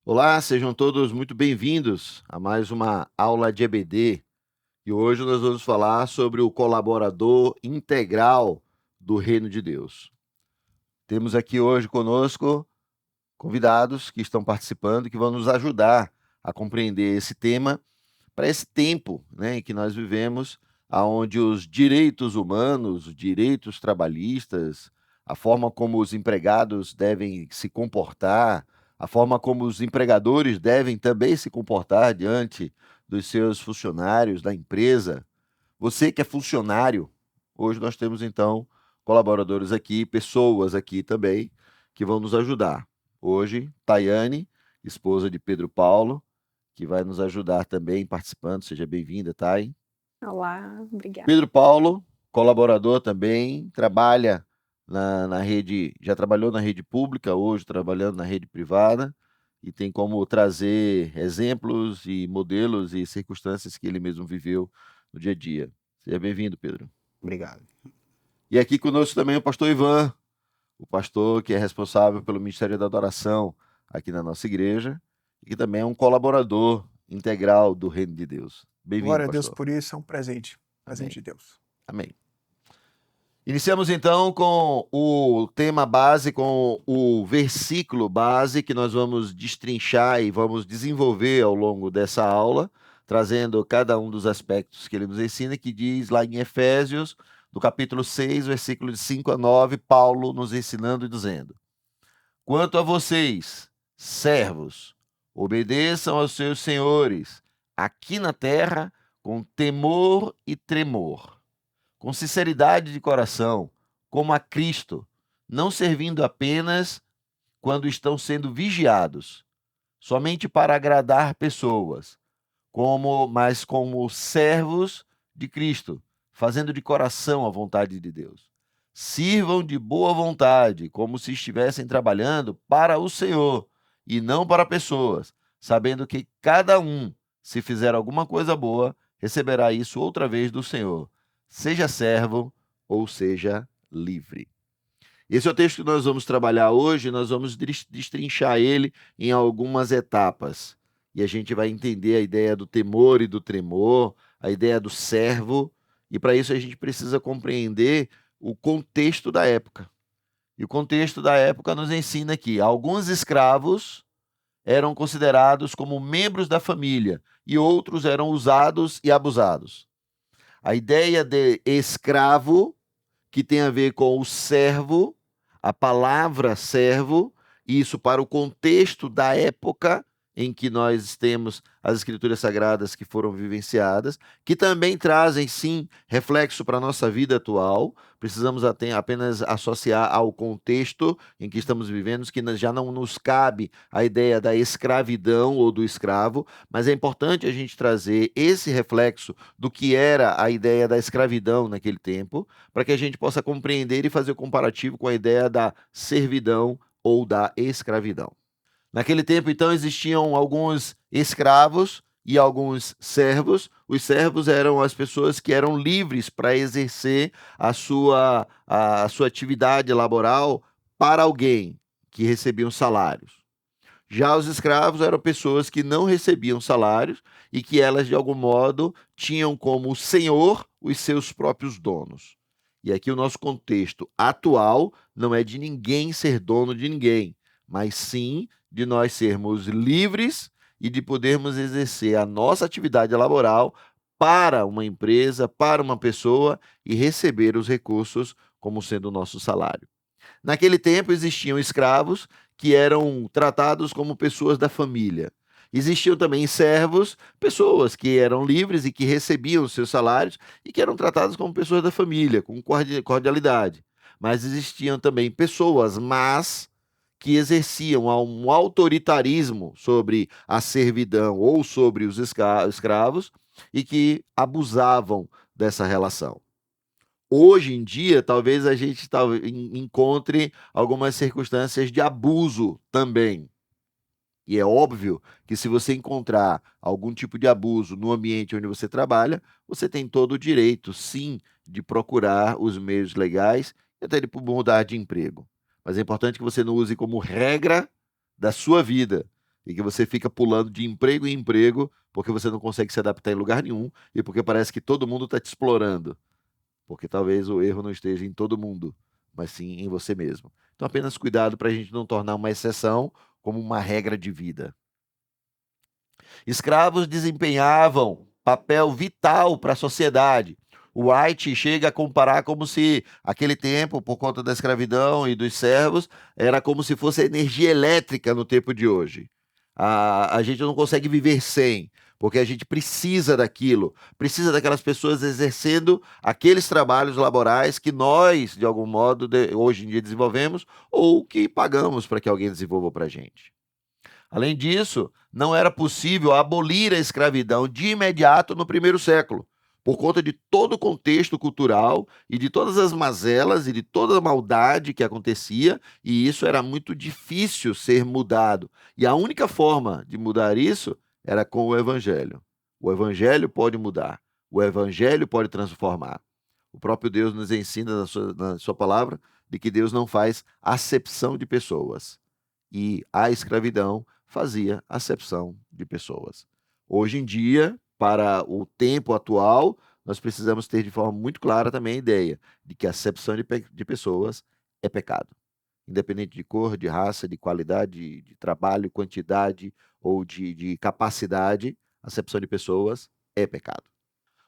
Olá, sejam todos muito bem-vindos a mais uma aula de EBD. E hoje nós vamos falar sobre o colaborador integral do Reino de Deus. Temos aqui hoje conosco convidados que estão participando, que vão nos ajudar a compreender esse tema para esse tempo, em que nós vivemos, aonde os direitos humanos, os direitos trabalhistas, a forma como os empregados devem se comportar, a forma como os empregadores devem também se comportar diante dos seus funcionários da empresa. Você que é funcionário, hoje nós temos então colaboradores aqui, pessoas aqui também que vão nos ajudar. Hoje, Tayane, esposa de Pedro Paulo, que vai nos ajudar também participando. Seja bem-vinda, Thay. Olá, obrigada. Pedro Paulo, colaborador também, trabalha na rede, já trabalhou na rede pública, hoje trabalhando na rede privada, e tem como trazer exemplos e modelos e circunstâncias que ele mesmo viveu no dia a dia. Seja bem-vindo, Pedro. Obrigado. E aqui conosco também o pastor Ivan, o pastor que é responsável pelo Ministério da Adoração aqui na nossa igreja, e que também é um colaborador integral do Reino de Deus. Bem-vindo, Glória a Deus pastor. por isso, é um presente Amém. de Deus. Amém. Iniciamos então com o tema base, com o versículo base que nós vamos destrinchar e vamos desenvolver ao longo dessa aula, trazendo cada um dos aspectos que ele nos ensina, que diz lá em Efésios, do capítulo 6, versículo de 5 a 9, Paulo nos ensinando e dizendo: Quanto a vocês, servos, obedeçam aos seus senhores, aqui na terra, com temor e tremor, com sinceridade de coração, como a Cristo, não servindo apenas quando estão sendo vigiados, somente para agradar pessoas, mas como servos de Cristo, fazendo de coração a vontade de Deus. Sirvam de boa vontade, como se estivessem trabalhando para o Senhor e não para pessoas, sabendo que cada um, se fizer alguma coisa boa, receberá isso outra vez do Senhor, seja servo ou seja livre. Esse é o texto que nós vamos trabalhar hoje, nós vamos destrinchar ele em algumas etapas. E a gente vai entender a ideia do temor e do tremor, a ideia do servo, e para isso a gente precisa compreender o contexto da época. E o contexto da época nos ensina que alguns escravos eram considerados como membros da família e outros eram usados e abusados. A ideia de escravo, que tem a ver com o servo, a palavra servo, isso para o contexto da época em que nós temos as escrituras sagradas que foram vivenciadas, que também trazem, sim, reflexo para a nossa vida atual. Precisamos apenas associar ao contexto em que estamos vivendo, que já não nos cabe a ideia da escravidão ou do escravo, mas é importante a gente trazer esse reflexo do que era a ideia da escravidão naquele tempo, para que a gente possa compreender e fazer o comparativo com a ideia da servidão ou da escravidão. Naquele tempo, então, existiam alguns escravos e alguns servos. Os servos eram as pessoas que eram livres para exercer a sua atividade laboral para alguém, que recebiam salários. Já os escravos eram pessoas que não recebiam salários e que elas, de algum modo, tinham como senhor os seus próprios donos. E aqui o nosso contexto atual não é de ninguém ser dono de ninguém, mas sim de nós sermos livres e de podermos exercer a nossa atividade laboral para uma empresa, para uma pessoa e receber os recursos como sendo o nosso salário. Naquele tempo existiam escravos que eram tratados como pessoas da família. Existiam também servos, pessoas que eram livres e que recebiam os seus salários e que eram tratadas como pessoas da família, com cordialidade. Mas existiam também pessoas más que exerciam um autoritarismo sobre a servidão ou sobre os escravos e que abusavam dessa relação. Hoje em dia, talvez a gente encontre algumas circunstâncias de abuso também. E é óbvio que se você encontrar algum tipo de abuso no ambiente onde você trabalha, você tem todo o direito, sim, de procurar os meios legais e até de mudar de emprego. Mas é importante que você não use como regra da sua vida e que você fica pulando de emprego em emprego porque você não consegue se adaptar em lugar nenhum e porque parece que todo mundo está te explorando. Porque talvez o erro não esteja em todo mundo, mas sim em você mesmo. Então, apenas cuidado para a gente não tornar uma exceção como uma regra de vida. Escravos desempenhavam papel vital para a sociedade. O White chega a comparar como se aquele tempo, por conta da escravidão e dos servos, era como se fosse a energia elétrica no tempo de hoje. A gente não consegue viver sem, porque a gente precisa daquilo, precisa daquelas pessoas exercendo aqueles trabalhos laborais que nós, de algum modo, hoje em dia desenvolvemos ou que pagamos para que alguém desenvolva para a gente. Além disso, não era possível abolir a escravidão de imediato no primeiro século, por conta de todo o contexto cultural e de todas as mazelas e de toda a maldade que acontecia, e isso era muito difícil ser mudado. E a única forma de mudar isso era com o Evangelho. O Evangelho pode mudar, o Evangelho pode transformar. O próprio Deus nos ensina na sua palavra de que Deus não faz acepção de pessoas. E a escravidão fazia acepção de pessoas. Hoje em dia, para o tempo atual, nós precisamos ter de forma muito clara também a ideia de que a acepção de pessoas é pecado. Independente de cor, de raça, de qualidade, de trabalho, quantidade ou de capacidade, a acepção de pessoas é pecado.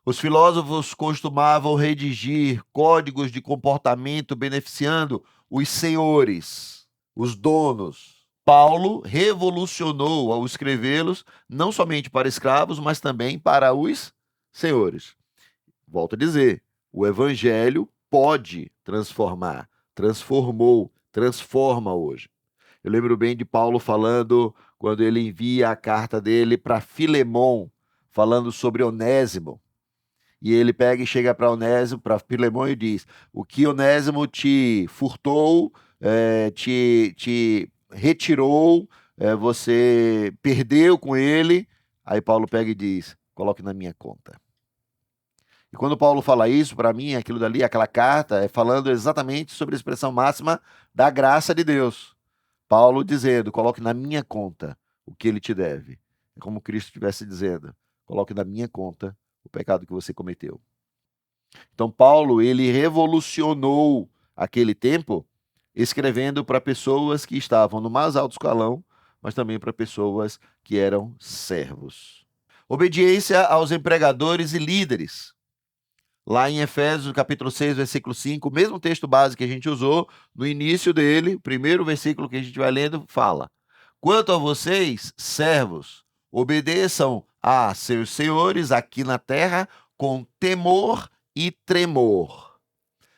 Os filósofos costumavam redigir códigos de comportamento beneficiando os senhores, os donos. Paulo revolucionou ao escrevê-los não somente para escravos, mas também para os senhores. Volto a dizer, o evangelho pode transformar, transformou, transforma hoje. Eu lembro bem de Paulo falando quando ele envia a carta dele para Filemon, falando sobre Onésimo. E ele pega e chega para Onésimo, para Filemon e diz: o que Onésimo te furtou, te retirou, você perdeu com ele. Aí Paulo pega e diz: coloque na minha conta. E quando Paulo fala isso, para mim, aquilo dali, aquela carta, é falando exatamente sobre a expressão máxima da graça de Deus. Paulo dizendo: coloque na minha conta o que ele te deve. É como Cristo estivesse dizendo: coloque na minha conta o pecado que você cometeu. Então, Paulo, ele revolucionou aquele tempo, escrevendo para pessoas que estavam no mais alto escalão, mas também para pessoas que eram servos. Obediência aos empregadores e líderes. Lá em Efésios, capítulo 6, versículo 5, o mesmo texto base que a gente usou, no início dele, o primeiro versículo que a gente vai lendo, fala: quanto a vocês, servos, obedeçam a seus senhores aqui na terra com temor e tremor.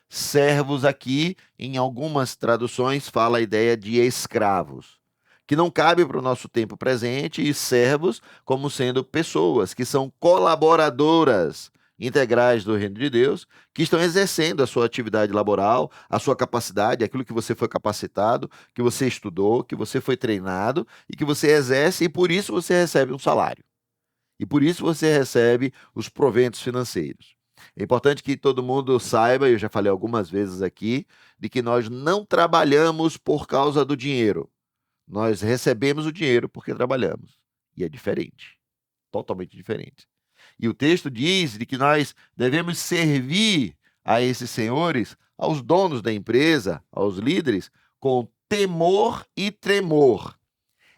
Servos aqui, em algumas traduções, fala a ideia de escravos, que não cabe para o nosso tempo presente, e servos como sendo pessoas que são colaboradoras integrais do reino de Deus, que estão exercendo a sua atividade laboral, a sua capacidade, aquilo que você foi capacitado, que você estudou, que você foi treinado e que você exerce, e por isso você recebe um salário. E por isso você recebe os proventos financeiros. É importante que todo mundo saiba, eu já falei algumas vezes aqui, de que nós não trabalhamos por causa do dinheiro. Nós recebemos o dinheiro porque trabalhamos. E é diferente. Totalmente diferente. E o texto diz de que nós devemos servir a esses senhores, aos donos da empresa, aos líderes, com temor e tremor.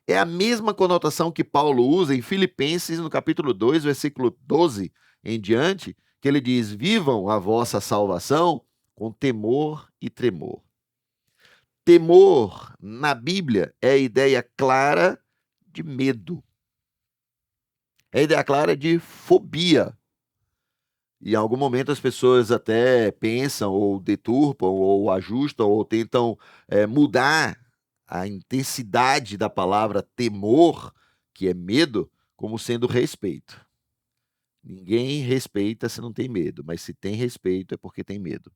É a mesma conotação que Paulo usa em Filipenses, no capítulo 2, versículo 12 em diante, que ele diz: vivam a vossa salvação com temor e tremor. Temor, na Bíblia, é a ideia clara de medo. É a ideia clara de fobia. E em algum momento as pessoas até pensam, ou deturpam, ou ajustam, ou tentam mudar a intensidade da palavra temor, que é medo, como sendo respeito. Ninguém respeita se não tem medo, mas se tem respeito é porque tem medo.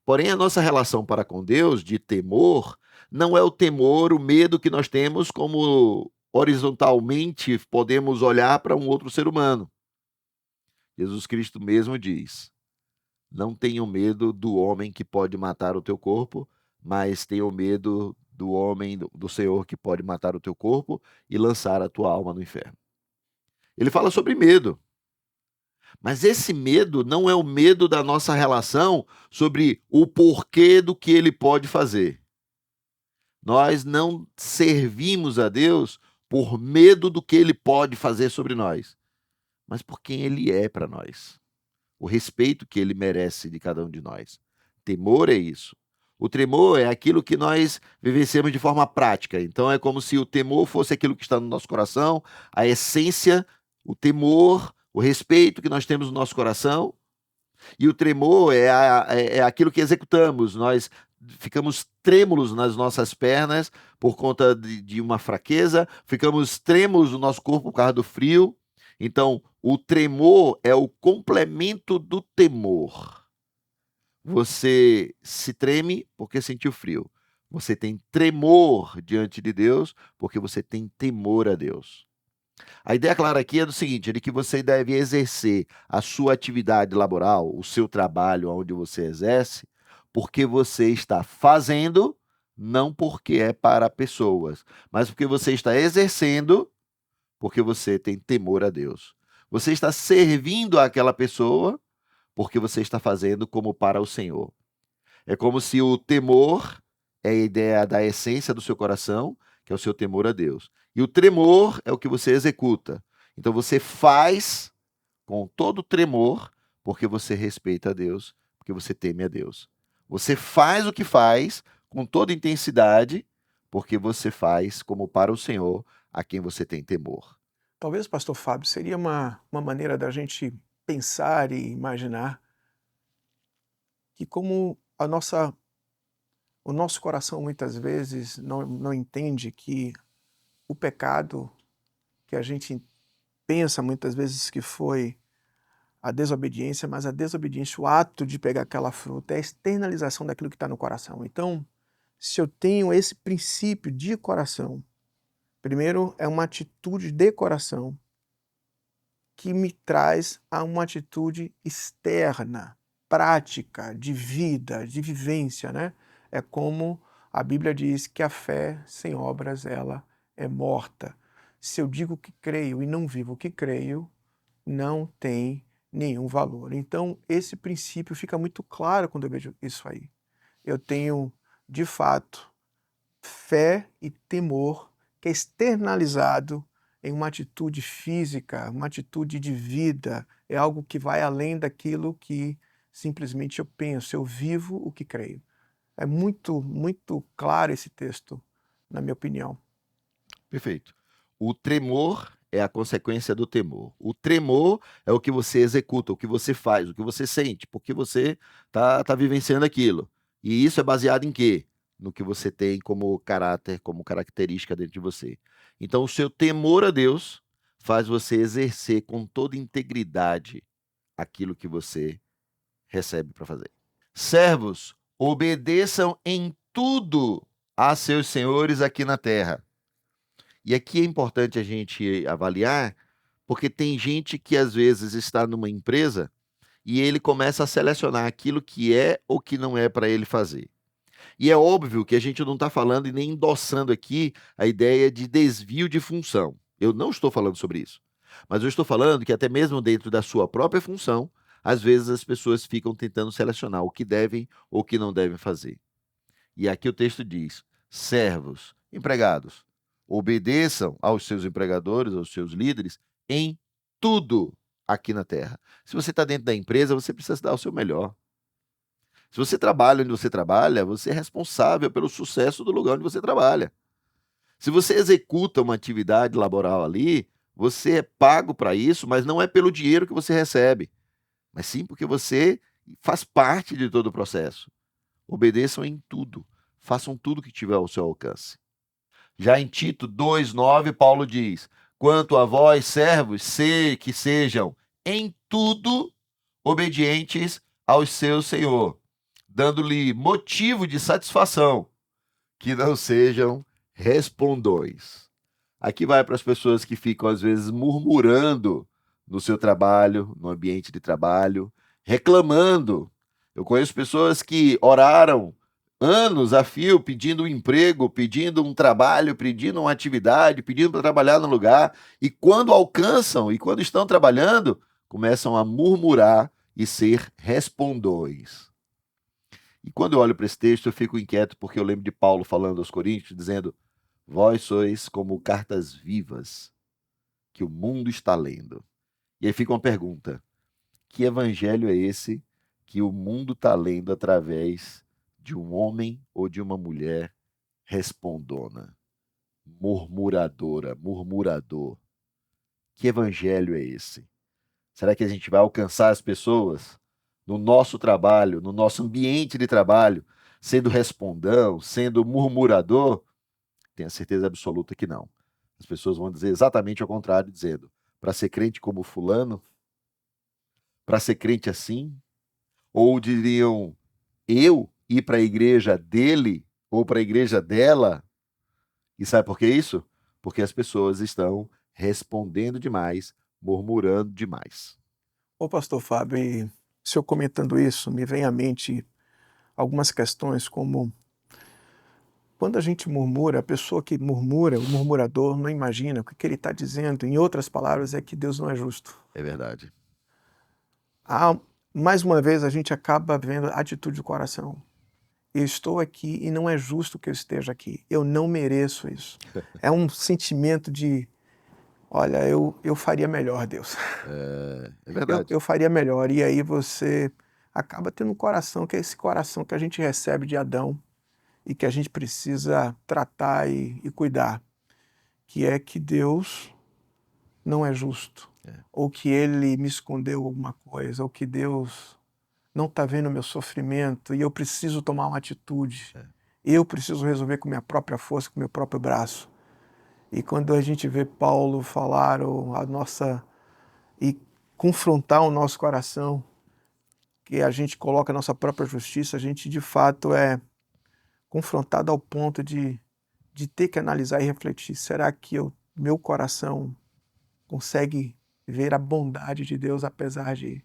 Porém, a nossa relação para com Deus de temor não é o temor, o medo que nós temos como horizontalmente podemos olhar para um outro ser humano. Jesus Cristo mesmo diz: não tenham medo do homem que pode matar o teu corpo, mas tenham medo do homem, do Senhor, que pode matar o teu corpo e lançar a tua alma no inferno. Ele fala sobre medo. Mas esse medo não é o medo da nossa relação sobre o porquê do que ele pode fazer. Nós não servimos a Deus por medo do que ele pode fazer sobre nós, mas por quem ele é para nós. O respeito que ele merece de cada um de nós. Temor é isso. O tremor é aquilo que nós vivenciamos de forma prática. Então é como se o temor fosse aquilo que está no nosso coração, a essência, o temor, o respeito que nós temos no nosso coração. E o tremor é aquilo que executamos. Nós ficamos trêmulos nas nossas pernas por conta de uma fraqueza, ficamos trêmulos no nosso corpo por causa do frio. Então, o tremor é o complemento do temor. Você se treme porque sentiu frio. Você tem tremor diante de Deus porque você tem temor a Deus. A ideia clara aqui é do seguinte, é de que você deve exercer a sua atividade laboral, o seu trabalho onde você exerce, porque você está fazendo, não porque é para pessoas, mas porque você está exercendo, porque você tem temor a Deus. Você está servindo àquela pessoa, porque você está fazendo como para o Senhor. É como se o temor é a ideia da essência do seu coração, que é o seu temor a Deus. E o tremor é o que você executa. Então você faz com todo tremor, porque você respeita a Deus, porque você teme a Deus. Você faz o que faz com toda intensidade, porque você faz como para o Senhor, a quem você tem temor. Talvez, pastor Fábio, seria uma maneira da gente pensar e imaginar que como o nosso coração muitas vezes não entende que o pecado que a gente pensa muitas vezes que foi a desobediência, mas a desobediência, o ato de pegar aquela fruta, é a externalização daquilo que está no coração. Então, se eu tenho esse princípio de coração, primeiro é uma atitude de coração que me traz a uma atitude externa, prática, de vida, de vivência, né? É como a Bíblia diz que a fé sem obras, ela é morta. Se eu digo que creio e não vivo o que creio, não tem nenhum valor. Então, esse princípio fica muito claro quando eu vejo isso aí. Eu tenho, de fato, fé e temor que é externalizado em uma atitude física, uma atitude de vida, é algo que vai além daquilo que simplesmente eu penso, eu vivo o que creio. É muito, muito claro esse texto, na minha opinião. Perfeito. O tremor é a consequência do temor. O tremor é o que você executa, o que você faz, o que você sente, porque você tá vivenciando aquilo. E isso é baseado em quê? No que você tem como caráter, como característica dentro de você. Então, o seu temor a Deus faz você exercer com toda integridade aquilo que você recebe para fazer. Servos, obedeçam em tudo a seus senhores aqui na terra. E aqui é importante a gente avaliar, porque tem gente que às vezes está numa empresa e ele começa a selecionar aquilo que é ou que não é para ele fazer. E é óbvio que a gente não está falando e nem endossando aqui a ideia de desvio de função. Eu não estou falando sobre isso. Mas eu estou falando que até mesmo dentro da sua própria função, às vezes as pessoas ficam tentando selecionar o que devem ou o que não devem fazer. E aqui o texto diz: servos, empregados, obedeçam aos seus empregadores, aos seus líderes, em tudo aqui na terra. Se você está dentro da empresa, você precisa dar o seu melhor. Se você trabalha onde você trabalha, você é responsável pelo sucesso do lugar onde você trabalha. Se você executa uma atividade laboral ali, você é pago para isso, mas não é pelo dinheiro que você recebe, mas sim porque você faz parte de todo o processo. Obedeçam em tudo, façam tudo que tiver ao seu alcance. Já em Tito 2:9, Paulo diz: quanto a vós, servos, que sejam em tudo obedientes ao seu Senhor, dando-lhe motivo de satisfação, que não sejam respondões. Aqui vai para as pessoas que ficam, às vezes, murmurando no seu trabalho, no ambiente de trabalho, reclamando. Eu conheço pessoas que oraram anos a fio pedindo um emprego, pedindo um trabalho, pedindo uma atividade, pedindo para trabalhar no lugar, e quando alcançam e quando estão trabalhando, começam a murmurar e ser respondões. E quando eu olho para esse texto, eu fico inquieto porque eu lembro de Paulo falando aos Coríntios, dizendo: vós sois como cartas vivas que o mundo está lendo. E aí fica uma pergunta: que evangelho é esse que o mundo está lendo através de um homem ou de uma mulher respondona, murmuradora, murmurador? Que evangelho é esse? Será que a gente vai alcançar as pessoas no nosso trabalho, no nosso ambiente de trabalho, sendo respondão, sendo murmurador? Tenho a certeza absoluta que não. As pessoas vão dizer exatamente ao contrário, dizendo: para ser crente como fulano, para ser crente assim, ou diriam, eu ir para a igreja dele ou para a igreja dela. E sabe por que isso? Porque as pessoas estão respondendo demais, murmurando demais. Ô, pastor Fábio, e o senhor comentando isso, me vem à mente algumas questões como quando a gente murmura, a pessoa que murmura, o murmurador, não imagina o que ele está dizendo. Em outras palavras, é que Deus não é justo. É verdade. Mais uma vez, a gente acaba vendo a atitude do coração. Eu estou aqui e não é justo que eu esteja aqui. Eu não mereço isso. É um sentimento de, olha, eu faria melhor, Deus. É verdade. Eu faria melhor. E aí você acaba tendo um coração, que é esse coração que a gente recebe de Adão e que a gente precisa tratar e cuidar, que é que Deus não é justo, ou que Ele me escondeu alguma coisa, ou que Deus não está vendo o meu sofrimento e eu preciso tomar uma atitude. Eu preciso resolver com minha própria força, com meu próprio braço. E quando a gente vê Paulo falar e confrontar o nosso coração, que a gente coloca a nossa própria justiça, a gente de fato é confrontado ao ponto de ter que analisar e refletir. Será que meu coração consegue ver a bondade de Deus, apesar de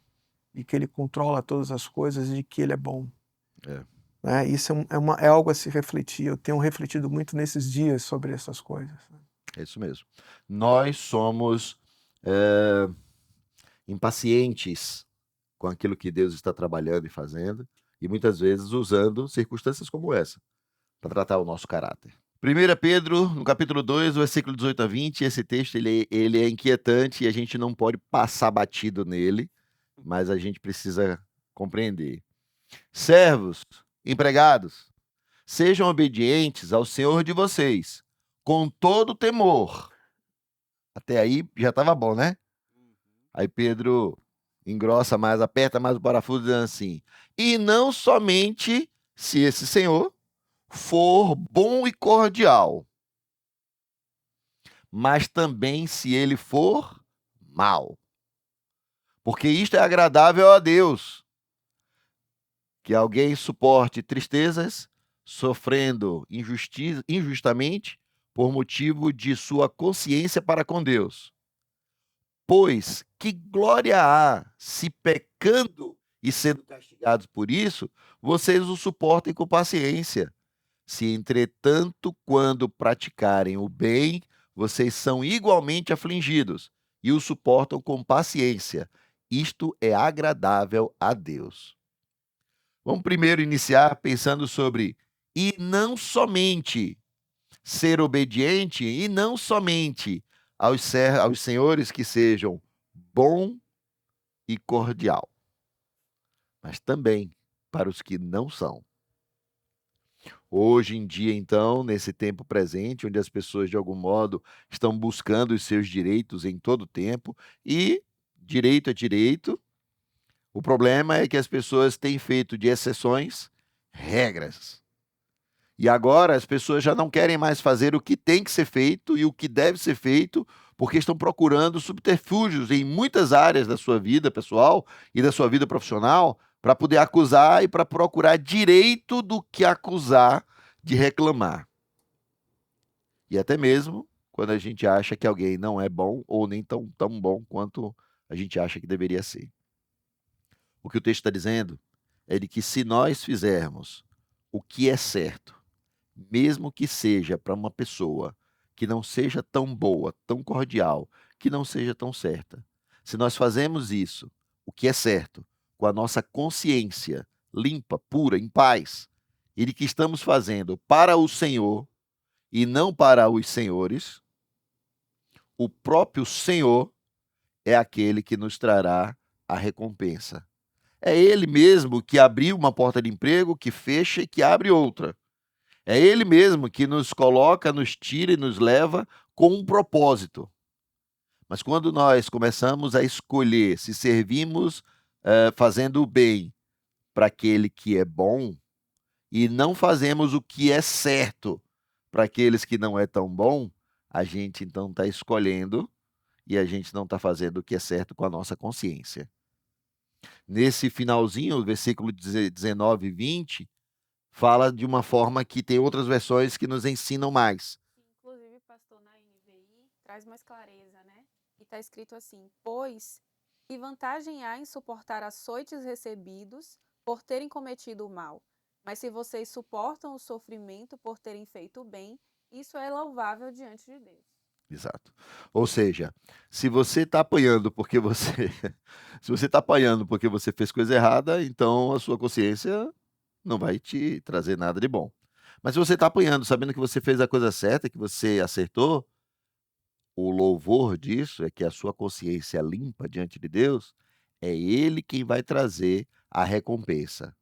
que Ele controla todas as coisas e de que Ele é bom? Né? Isso é algo a se refletir. Eu tenho refletido muito nesses dias sobre essas coisas. É isso mesmo. Nós somos impacientes com aquilo que Deus está trabalhando e fazendo, e muitas vezes usando circunstâncias como essa para tratar o nosso caráter. 1 Pedro, no capítulo 2, versículo 18 a 20, esse texto ele é inquietante e a gente não pode passar batido nele, mas a gente precisa compreender. Servos, empregados, sejam obedientes ao Senhor de vocês, com todo temor. Até aí já estava bom, né? Aí Pedro engrossa mais, aperta mais o parafuso, dizendo assim: e não somente se esse Senhor for bom e cordial, mas também se ele for mau. Porque isto é agradável a Deus, que alguém suporte tristezas, sofrendo injustamente, por motivo de sua consciência para com Deus. Pois que glória há se pecando e sendo castigados por isso, vocês o suportem com paciência. Se, entretanto, quando praticarem o bem, vocês são igualmente afligidos e o suportam com paciência. Isto é agradável a Deus. Vamos primeiro iniciar pensando sobre e não somente ser obediente e não somente aos senhores que sejam bom e cordial, mas também para os que não são. Hoje em dia, então, nesse tempo presente, onde as pessoas, de algum modo, estão buscando os seus direitos em todo o tempo, e direito é direito, o problema é que as pessoas têm feito de exceções regras. E agora as pessoas já não querem mais fazer o que tem que ser feito e o que deve ser feito, porque estão procurando subterfúgios em muitas áreas da sua vida pessoal e da sua vida profissional para poder acusar e para procurar direito do que acusar, de reclamar. E até mesmo quando a gente acha que alguém não é bom ou nem tão bom quanto a gente acha que deveria ser. O que o texto está dizendo é de que se nós fizermos o que é certo, mesmo que seja para uma pessoa que não seja tão boa, tão cordial, que não seja tão certa. Se nós fazemos isso, o que é certo, com a nossa consciência limpa, pura, em paz, e de que estamos fazendo para o Senhor e não para os senhores, o próprio Senhor é aquele que nos trará a recompensa. É Ele mesmo que abriu uma porta de emprego, que fecha e que abre outra. É Ele mesmo que nos coloca, nos tira e nos leva com um propósito. Mas quando nós começamos a escolher se servimos fazendo o bem para aquele que é bom e não fazemos o que é certo para aqueles que não é tão bom, a gente então está escolhendo e a gente não está fazendo o que é certo com a nossa consciência. Nesse finalzinho, versículo 19 e 20, fala de uma forma que tem outras versões que nos ensinam mais. Inclusive, pastor, na NVI traz mais clareza, né? E está escrito assim: pois que vantagem há em suportar açoites recebidos por terem cometido o mal? Mas se vocês suportam o sofrimento por terem feito o bem, isso é louvável diante de Deus. Exato. Ou seja, se você está apanhando porque você se você está apanhando porque você fez coisa errada, então a sua consciência não vai te trazer nada de bom. Mas se você está apanhando sabendo que você fez a coisa certa, que você acertou, o louvor disso é que a sua consciência limpa diante de Deus, é Ele quem vai trazer a recompensa.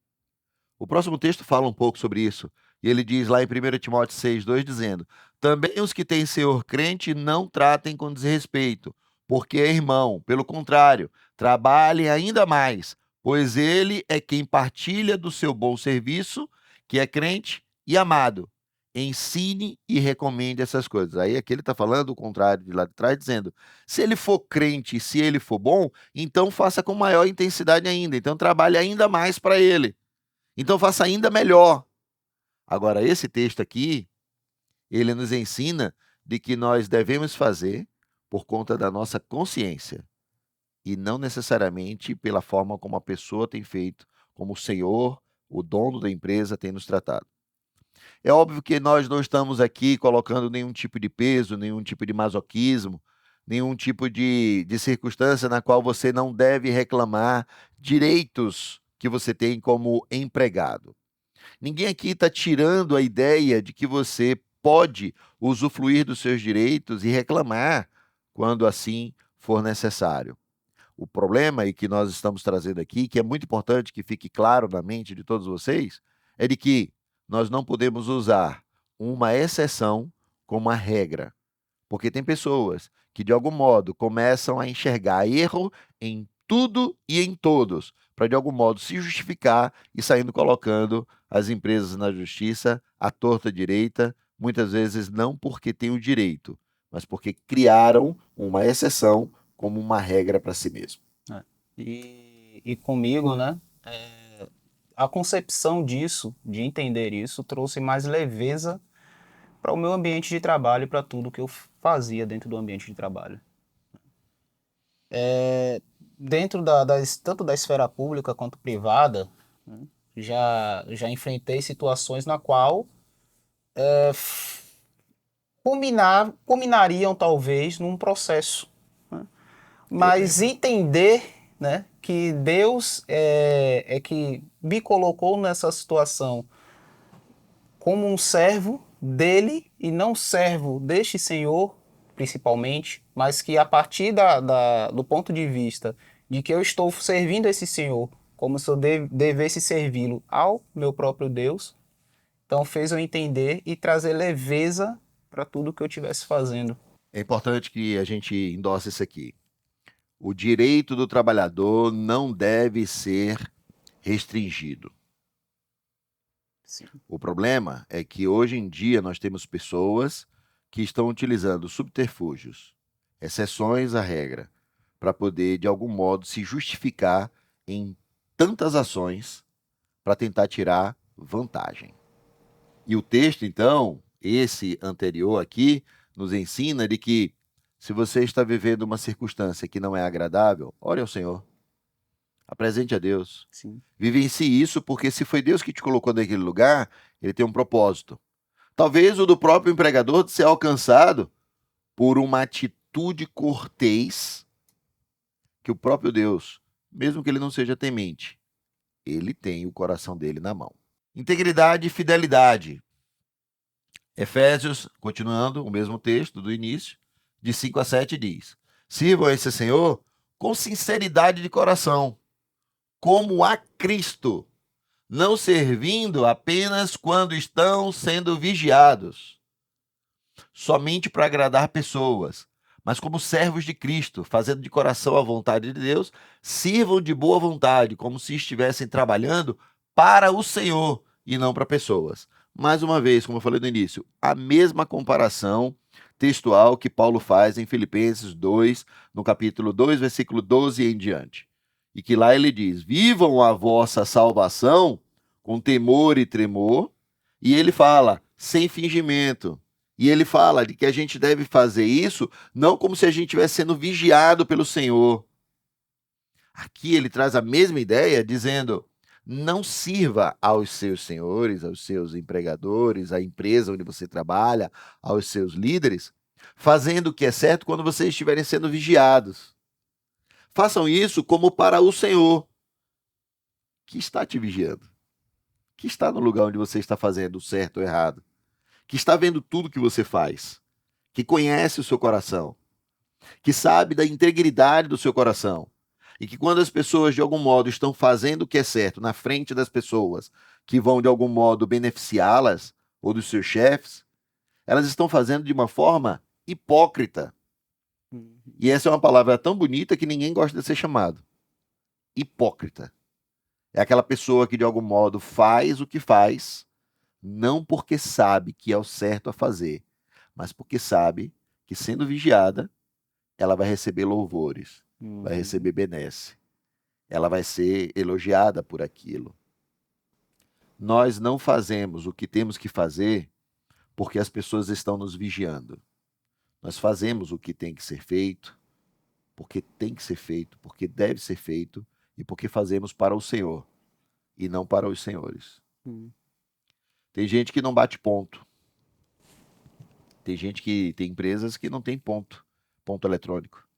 O próximo texto fala um pouco sobre isso. E ele diz lá em 1 Timóteo 6,2, dizendo: também os que têm senhor crente não tratem com desrespeito, porque é irmão. Pelo contrário, trabalhem ainda mais, pois ele é quem partilha do seu bom serviço, que é crente e amado. Ensine e recomende essas coisas. Aí aqui ele está falando o contrário de lá de trás, dizendo: se ele for crente, se ele for bom, então faça com maior intensidade ainda. Então trabalhe ainda mais para ele. Então faça ainda melhor. Agora, esse texto aqui, ele nos ensina de que nós devemos fazer por conta da nossa consciência e não necessariamente pela forma como a pessoa tem feito, como o Senhor, o dono da empresa, tem nos tratado. É óbvio que nós não estamos aqui colocando nenhum tipo de peso, nenhum tipo de masoquismo, nenhum tipo de circunstância na qual você não deve reclamar direitos que você tem como empregado. Ninguém aqui está tirando a ideia de que você pode usufruir dos seus direitos e reclamar quando assim for necessário. O problema, e que nós estamos trazendo aqui, que é muito importante que fique claro na mente de todos vocês, é de que nós não podemos usar uma exceção como a regra. Porque tem pessoas que, de algum modo, começam a enxergar erro em tudo e em todos, para, de algum modo, se justificar e saindo colocando as empresas na justiça à torta direita, muitas vezes não porque têm o direito, mas porque criaram uma exceção como uma regra para si mesmo. E comigo, né? A concepção disso, de entender isso, trouxe mais leveza para o meu ambiente de trabalho e para tudo que eu fazia dentro do ambiente de trabalho. Dentro tanto da esfera pública quanto privada, né, já enfrentei situações na qual culminariam talvez num processo, né? Mas entender, né, que Deus é que me colocou nessa situação como um servo dele e não servo deste Senhor, principalmente, mas que a partir do ponto de vista de que eu estou servindo esse Senhor como se eu devesse servi-lo ao meu próprio Deus, então fez eu entender e trazer leveza para tudo que eu estivesse fazendo. É importante que a gente endosse isso aqui. O direito do trabalhador não deve ser restringido. Sim. O problema é que hoje em dia nós temos pessoas que estão utilizando subterfúgios, exceções à regra, para poder, de algum modo, se justificar em tantas ações para tentar tirar vantagem. E o texto, então, esse anterior aqui, nos ensina de que se você está vivendo uma circunstância que não é agradável, ore ao Senhor. Apresente a Deus. Sim. Vivencie isso, porque se foi Deus que te colocou naquele lugar, ele tem um propósito. Talvez o do próprio empregador de ser alcançado por uma atitude cortês que o próprio Deus, mesmo que ele não seja temente, ele tem o coração dele na mão. Integridade e fidelidade. Efésios, continuando o mesmo texto do início, de 5 a 7 diz: sirvam a esse Senhor com sinceridade de coração, como a Cristo, não servindo apenas quando estão sendo vigiados, somente para agradar pessoas, mas como servos de Cristo, fazendo de coração a vontade de Deus, sirvam de boa vontade, como se estivessem trabalhando para o Senhor e não para pessoas. Mais uma vez, como eu falei no início, a mesma comparação textual que Paulo faz em Filipenses 2, no capítulo 2, versículo 12 em diante. E que lá ele diz: vivam a vossa salvação com temor e tremor. E ele fala, sem fingimento. E ele fala de que a gente deve fazer isso não como se a gente estivesse sendo vigiado pelo Senhor. Aqui ele traz a mesma ideia, dizendo: não sirva aos seus senhores, aos seus empregadores, à empresa onde você trabalha, aos seus líderes, fazendo o que é certo quando vocês estiverem sendo vigiados. Façam isso como para o Senhor, que está te vigiando, que está no lugar onde você está fazendo o certo ou errado, que está vendo tudo que você faz, que conhece o seu coração, que sabe da integridade do seu coração, e que quando as pessoas de algum modo estão fazendo o que é certo na frente das pessoas que vão de algum modo beneficiá-las ou dos seus chefes, elas estão fazendo de uma forma hipócrita. E essa é uma palavra tão bonita que ninguém gosta de ser chamado. Hipócrita. É aquela pessoa que de algum modo faz o que faz, não porque sabe que é o certo a fazer, mas porque sabe que, sendo vigiada, ela vai receber louvores, vai receber benesse, ela vai ser elogiada por aquilo. Nós não fazemos o que temos que fazer porque as pessoas estão nos vigiando. Nós fazemos o que tem que ser feito, porque tem que ser feito, porque deve ser feito e porque fazemos para o Senhor e não para os senhores. Tem gente que não bate ponto. Tem empresas que não tem ponto eletrônico.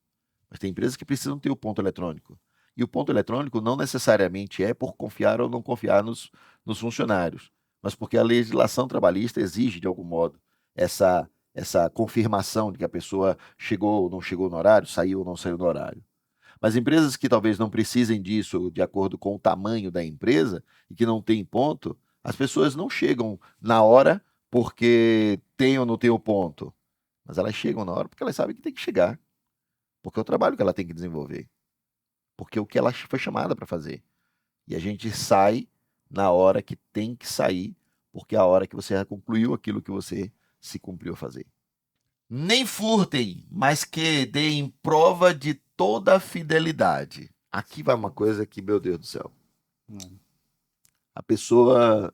Mas tem empresas que precisam ter o ponto eletrônico. E o ponto eletrônico não necessariamente é por confiar ou não confiar nos funcionários, mas porque a legislação trabalhista exige, de algum modo, essa confirmação de que a pessoa chegou ou não chegou no horário, saiu ou não saiu no horário. Mas empresas que talvez não precisem disso de acordo com o tamanho da empresa e que não tem ponto, as pessoas não chegam na hora porque tem ou não tem o ponto, mas elas chegam na hora porque elas sabem que tem que chegar, porque é o trabalho que ela tem que desenvolver, porque é o que ela foi chamada para fazer. E a gente sai na hora que tem que sair, porque é a hora que você já concluiu aquilo que você se cumpriu a fazer. Nem furtem, mas que deem prova de toda a fidelidade. Aqui vai uma coisa que, meu Deus do céu. A pessoa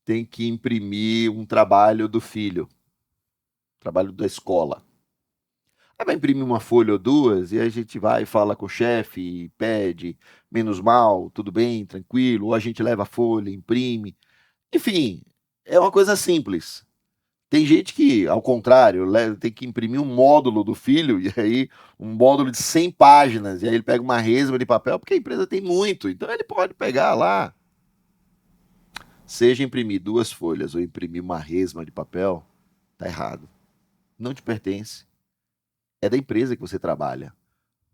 tem que imprimir um trabalho do filho, trabalho da escola. Aí vai imprimir uma folha ou duas e a gente vai e fala com o chefe e pede, menos mal, tudo bem, tranquilo, ou a gente leva a folha, imprime. Enfim, é uma coisa simples. Tem gente que, ao contrário, tem que imprimir um módulo do filho, e aí um módulo de 100 páginas, e aí ele pega uma resma de papel, porque a empresa tem muito, então ele pode pegar lá. Seja imprimir 2 folhas ou imprimir uma resma de papel, tá errado. Não te pertence. É da empresa que você trabalha.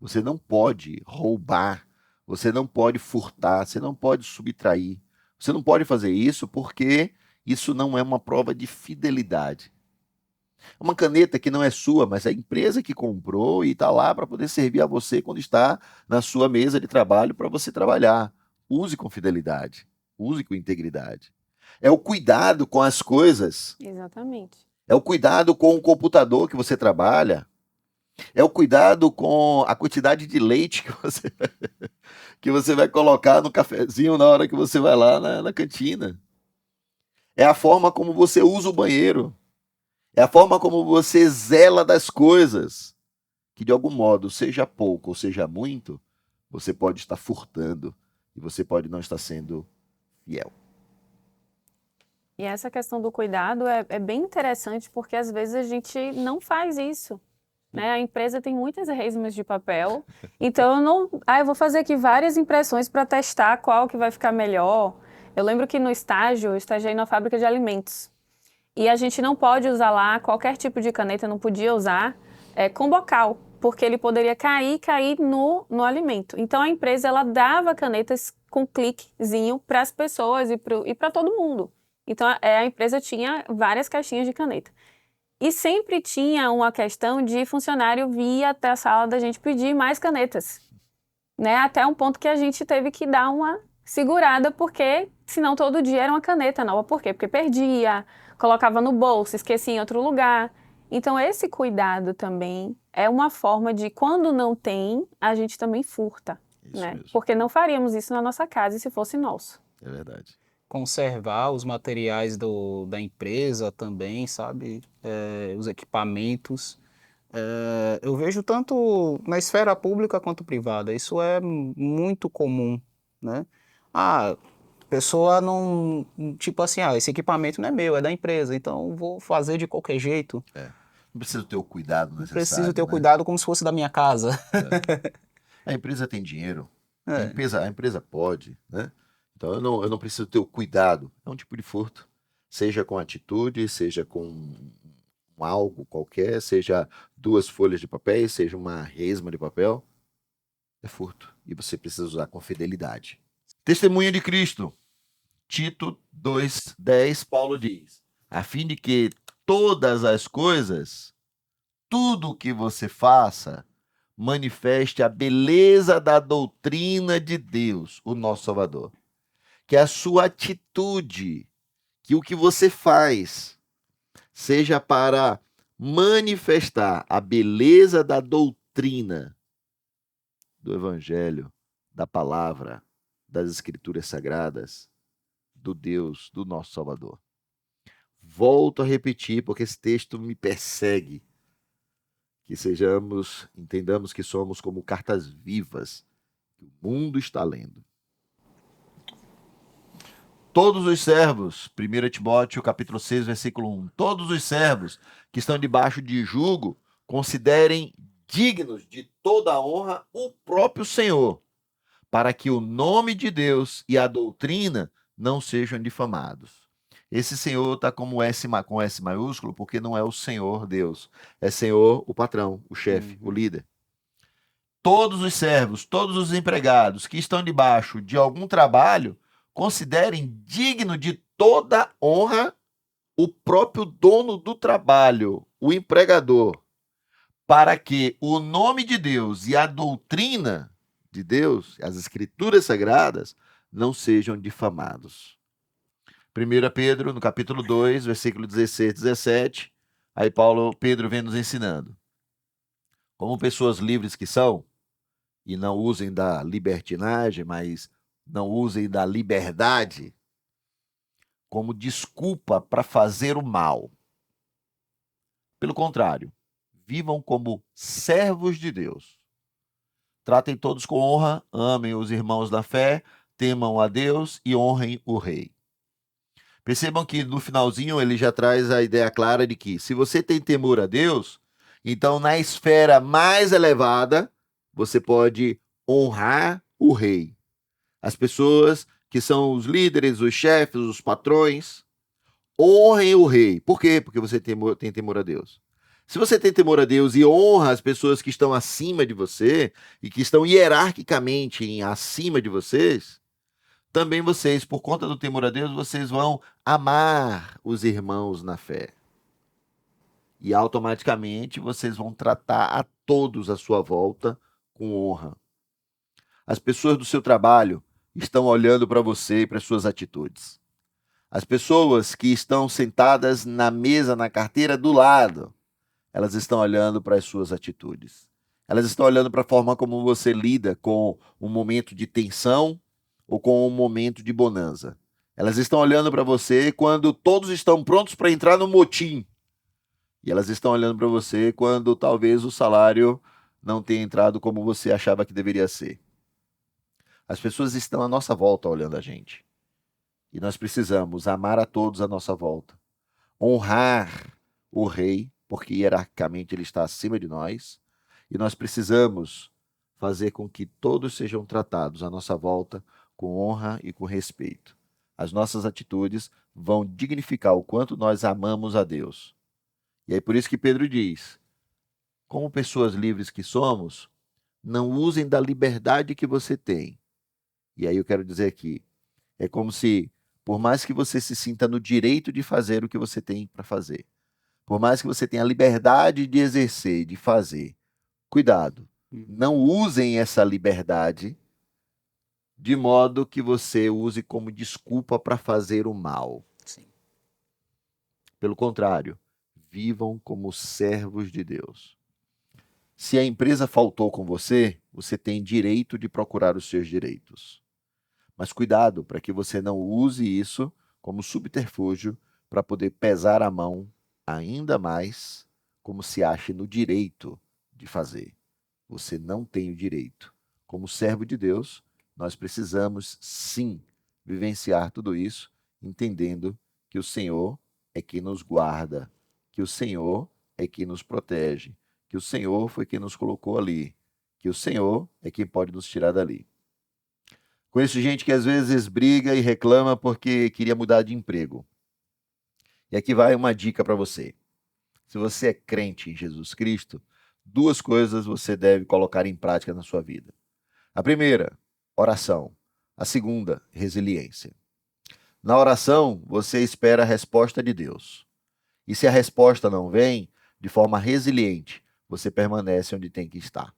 Você não pode roubar, você não pode furtar, você não pode subtrair. Você não pode fazer isso porque isso não é uma prova de fidelidade. É uma caneta que não é sua, mas é a empresa que comprou e está lá para poder servir a você quando está na sua mesa de trabalho para você trabalhar. Use com fidelidade, use com integridade. É o cuidado com as coisas. Exatamente. É o cuidado com o computador que você trabalha. É o cuidado com a quantidade de leite que você vai colocar no cafezinho na hora que você vai lá na cantina. É a forma como você usa o banheiro. É a forma como você zela das coisas. Que de algum modo, seja pouco ou seja muito, você pode estar furtando e você pode não estar sendo fiel. E essa questão do cuidado é bem interessante, porque às vezes a gente não faz isso, né? A empresa tem muitas resmas de papel, então eu vou fazer aqui várias impressões para testar qual que vai ficar melhor. Eu lembro que no estágio, eu estagiei na fábrica de alimentos, e a gente não pode usar lá qualquer tipo de caneta, não podia usar com bocal, porque ele poderia cair no alimento. Então a empresa, ela dava canetas com cliquezinho para as pessoas e para todo mundo. Então, a empresa tinha várias caixinhas de caneta. E sempre tinha uma questão de funcionário vir até a sala da gente pedir mais canetas, né? Até um ponto que a gente teve que dar uma segurada, porque senão todo dia era uma caneta nova. Por quê? Porque perdia, colocava no bolso, esquecia em outro lugar. Então, esse cuidado também é uma forma de, quando não tem, a gente também furta, Isso né? mesmo. Porque não faríamos isso na nossa casa se fosse nosso. É verdade. Conservar os materiais da empresa também, sabe? Os equipamentos. Eu vejo tanto na esfera pública quanto privada. Isso é muito comum, né? A pessoa não... Tipo assim, esse equipamento não é meu, é da empresa, então vou fazer de qualquer jeito. Não precisa ter o cuidado Não necessário. preciso ter o né? cuidado como se fosse da minha casa. A empresa tem dinheiro, É. a empresa pode, né? Então eu não preciso ter o cuidado. É um tipo de furto. Seja com atitude, seja com algo qualquer, seja 2 folhas de papel, seja uma resma de papel. É furto. E você precisa usar com fidelidade. Testemunha de Cristo. Tito 2:10, Paulo diz: a fim de que todas as coisas, tudo o que você faça, manifeste a beleza da doutrina de Deus, o nosso Salvador. Que a sua atitude, que o que você faz, seja para manifestar a beleza da doutrina do Evangelho, da palavra, das Escrituras Sagradas, do Deus, do nosso Salvador. Volto a repetir, porque esse texto me persegue. Que entendamos que somos como cartas vivas que o mundo está lendo. Todos os servos, 1 Timóteo capítulo 6, versículo 1, todos os servos que estão debaixo de jugo, considerem dignos de toda a honra o próprio Senhor, para que o nome de Deus e a doutrina não sejam difamados. Esse Senhor está com S maiúsculo, porque não é o Senhor Deus, é Senhor o patrão, o chefe, o líder. Todos os servos, todos os empregados que estão debaixo de algum trabalho, considerem digno de toda honra o próprio dono do trabalho, o empregador, para que o nome de Deus e a doutrina de Deus, as Escrituras Sagradas, não sejam difamados. 1 Pedro, no capítulo 2, versículo 16 e 17, aí Pedro vem nos ensinando. Como pessoas livres que são, e não usem da libertinagem, mas não usem da liberdade como desculpa para fazer o mal. Pelo contrário, vivam como servos de Deus. Tratem todos com honra, amem os irmãos da fé, temam a Deus e honrem o rei. Percebam que no finalzinho ele já traz a ideia clara de que se você tem temor a Deus, então na esfera mais elevada, você pode honrar o rei. As pessoas que são os líderes, os chefes, os patrões, honrem o rei. Por quê? Porque você tem temor a Deus. Se você tem temor a Deus e honra as pessoas que estão acima de você e que estão hierarquicamente acima de vocês, também vocês, por conta do temor a Deus, vocês vão amar os irmãos na fé. E automaticamente vocês vão tratar a todos à sua volta com honra. As pessoas do seu trabalho estão olhando para você e para suas atitudes. As pessoas que estão sentadas na mesa, na carteira do lado, elas estão olhando para as suas atitudes. Elas estão olhando para a forma como você lida com um momento de tensão ou com um momento de bonança. Elas estão olhando para você quando todos estão prontos para entrar no motim. E elas estão olhando para você quando talvez o salário não tenha entrado como você achava que deveria ser. As pessoas estão à nossa volta olhando a gente. E nós precisamos amar a todos à nossa volta. Honrar o rei, porque hierarquicamente ele está acima de nós. E nós precisamos fazer com que todos sejam tratados à nossa volta com honra e com respeito. As nossas atitudes vão dignificar o quanto nós amamos a Deus. E é por isso que Pedro diz, como pessoas livres que somos, não usem da liberdade que você tem. E aí eu quero dizer aqui, é como se, por mais que você se sinta no direito de fazer o que você tem para fazer, por mais que você tenha a liberdade de exercer, de fazer, cuidado, não usem essa liberdade de modo que você use como desculpa para fazer o mal. Sim. Pelo contrário, vivam como servos de Deus. Se a empresa faltou com você, você tem direito de procurar os seus direitos. Mas cuidado para que você não use isso como subterfúgio para poder pesar a mão ainda mais, como se ache no direito de fazer. Você não tem o direito. Como servo de Deus, nós precisamos sim vivenciar tudo isso, entendendo que o Senhor é quem nos guarda, que o Senhor é quem nos protege, que o Senhor foi quem nos colocou ali, que o Senhor é quem pode nos tirar dali. Conheço gente que às vezes briga e reclama porque queria mudar de emprego. E aqui vai uma dica para você. Se você é crente em Jesus Cristo, 2 coisas você deve colocar em prática na sua vida. A primeira, oração. A segunda, resiliência. Na oração, você espera a resposta de Deus. E se a resposta não vem, de forma resiliente, você permanece onde tem que estar.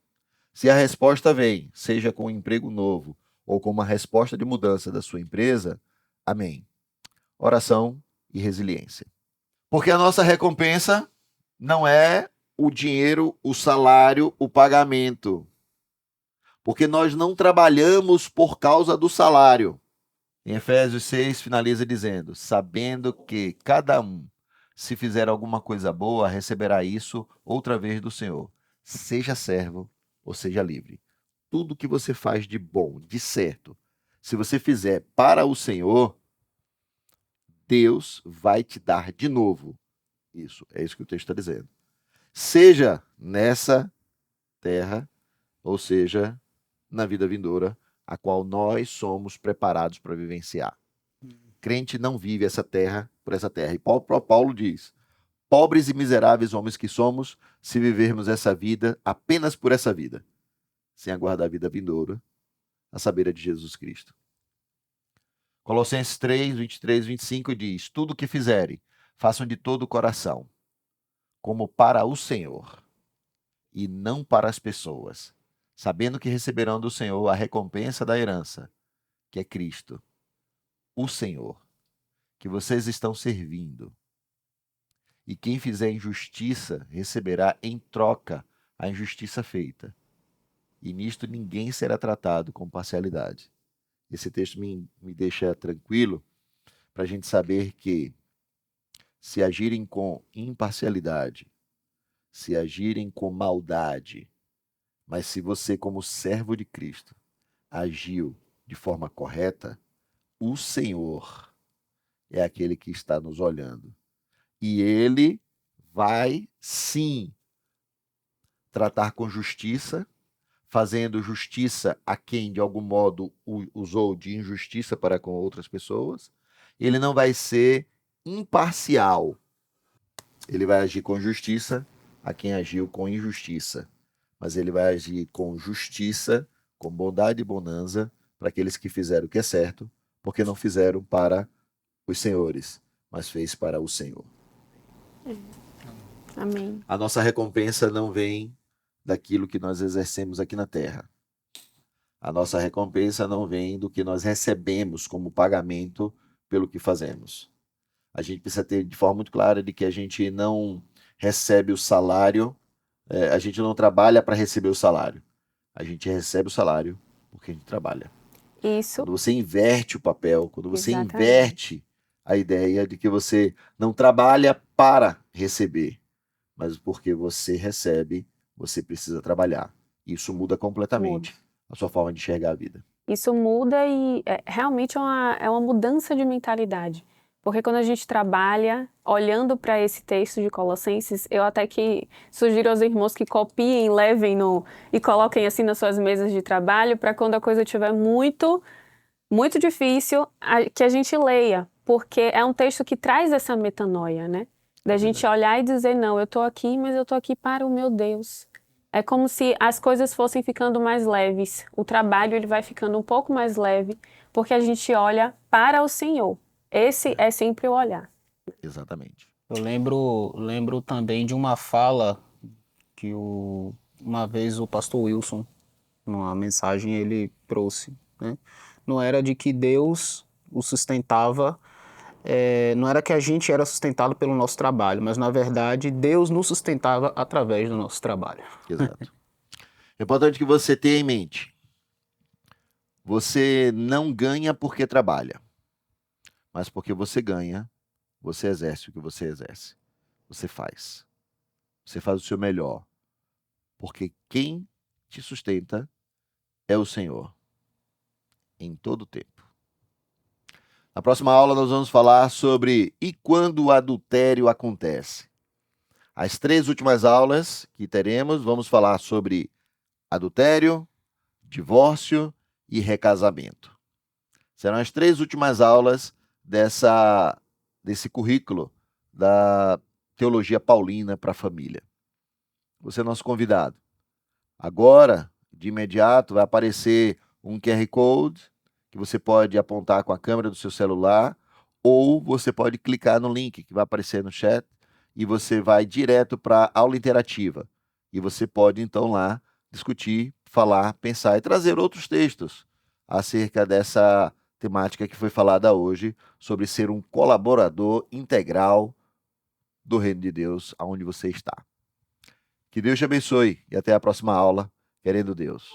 Se a resposta vem, seja com um emprego novo ou com uma resposta de mudança da sua empresa, amém. Oração e resiliência. Porque a nossa recompensa não é o dinheiro, o salário, o pagamento. Porque nós não trabalhamos por causa do salário. Em Efésios 6 finaliza dizendo, sabendo que cada um, se fizer alguma coisa boa, receberá isso outra vez do Senhor. Seja servo ou seja livre. Tudo que você faz de bom, de certo, se você fizer para o Senhor, Deus vai te dar de novo. Isso, é isso que o texto está dizendo. Seja nessa terra, ou seja, na vida vindoura, a qual nós somos preparados para vivenciar. Crente não vive essa terra por essa terra. E Paulo diz, pobres e miseráveis homens que somos, se vivermos essa vida apenas por essa vida, sem aguardar a vida vindoura, a saber, a de Jesus Cristo. Colossenses 3, 23, 25 diz, tudo o que fizerem, façam de todo o coração, como para o Senhor, e não para as pessoas, sabendo que receberão do Senhor a recompensa da herança, que é Cristo, o Senhor, que vocês estão servindo. E quem fizer injustiça receberá em troca a injustiça feita. E nisto ninguém será tratado com parcialidade. Esse texto me deixa tranquilo para a gente saber que se agirem com imparcialidade, se agirem com maldade, mas se você, como servo de Cristo, agiu de forma correta, o Senhor é aquele que está nos olhando. E Ele vai, sim, tratar com justiça, fazendo justiça a quem, de algum modo, usou de injustiça para com outras pessoas. Ele não vai ser imparcial. Ele vai agir com justiça a quem agiu com injustiça. Mas ele vai agir com justiça, com bondade e bonança, para aqueles que fizeram o que é certo, porque não fizeram para os senhores, mas fez para o Senhor. Amém. A nossa recompensa não vem daquilo que nós exercemos aqui na terra. A nossa recompensa não vem do que nós recebemos como pagamento pelo que fazemos. A gente precisa ter de forma muito clara de que a gente não recebe o salário, a gente não trabalha para receber o salário. A gente recebe o salário porque a gente trabalha. Isso. Quando você inverte o papel, quando você Exatamente. inverte a ideia de que você não trabalha para receber, mas porque você recebe, você precisa trabalhar. Isso muda completamente a sua forma de enxergar a vida. Isso muda e realmente é uma mudança de mentalidade. Porque quando a gente trabalha olhando para esse texto de Colossenses, eu até que sugiro aos irmãos que copiem, levem e coloquem assim nas suas mesas de trabalho, para quando a coisa estiver muito, muito difícil, que a gente leia. Porque é um texto que traz essa metanoia, né? Da gente olhar e dizer, não, eu estou aqui, mas eu estou aqui para o meu Deus. É como se as coisas fossem ficando mais leves. O trabalho ele vai ficando um pouco mais leve, porque a gente olha para o Senhor. Esse é sempre o olhar. Exatamente. Eu lembro também de uma fala que uma vez o pastor Wilson, numa mensagem, ele trouxe, né? Não era de que Deus o sustentava, não era que a gente era sustentado pelo nosso trabalho, mas na verdade Deus nos sustentava através do nosso trabalho. Exato. É importante que você tenha em mente, você não ganha porque trabalha, mas porque você ganha, você exerce o que você exerce. Você faz. Você faz o seu melhor. Porque quem te sustenta é o Senhor. Em todo o tempo. Na próxima aula nós vamos falar sobre e quando o adultério acontece. As 3 últimas aulas que teremos, vamos falar sobre adultério, divórcio e recasamento. Serão as 3 últimas aulas desse currículo da Teologia Paulina para a Família. Você é nosso convidado. Agora, de imediato, vai aparecer um QR Code que você pode apontar com a câmera do seu celular ou você pode clicar no link que vai aparecer no chat e você vai direto para a aula interativa. E você pode, então, lá discutir, falar, pensar e trazer outros textos acerca dessa temática que foi falada hoje sobre ser um colaborador integral do Reino de Deus aonde você está. Que Deus te abençoe e até a próxima aula, querendo Deus.